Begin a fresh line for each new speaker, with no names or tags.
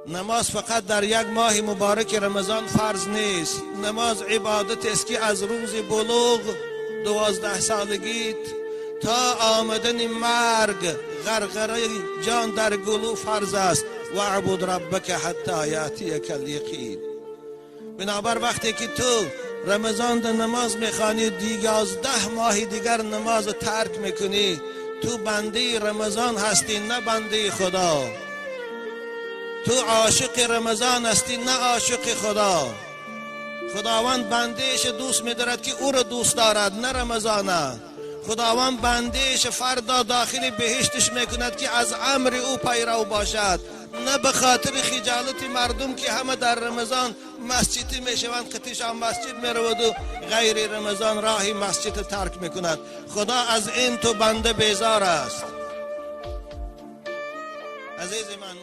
نماز فقط در یک ماه مبارک رمضان فرض نیست. نماز عبادت است که از روز بلوغ 12 سالگیت تا آمدن مرگ غرغره جان در گلو فرض است. واعبد ربک حتی یاتیک الیقین. بنابر وقتی که تو رمضان در نماز میخوانی 11 ماه دیگر نماز ترک میکنی، تو بنده رمضان هستی نه بنده خدا. تو عاشق رمضان هستی نه عاشق خدا. خداوند بندهش دوست می‌دارد که او را دوست دارد نه رمضان. خداوند بندهش فردا داخل بهشتش میکند که از امر او پیرو باشد، نه به خاطر خجالت مردم که همه در رمضان مسجدی میشوند، خطیشان مسجد میرود و غیر رمضان راهی مسجد ترک میکند. خدا از این تو بنده بیزار است. عزیز من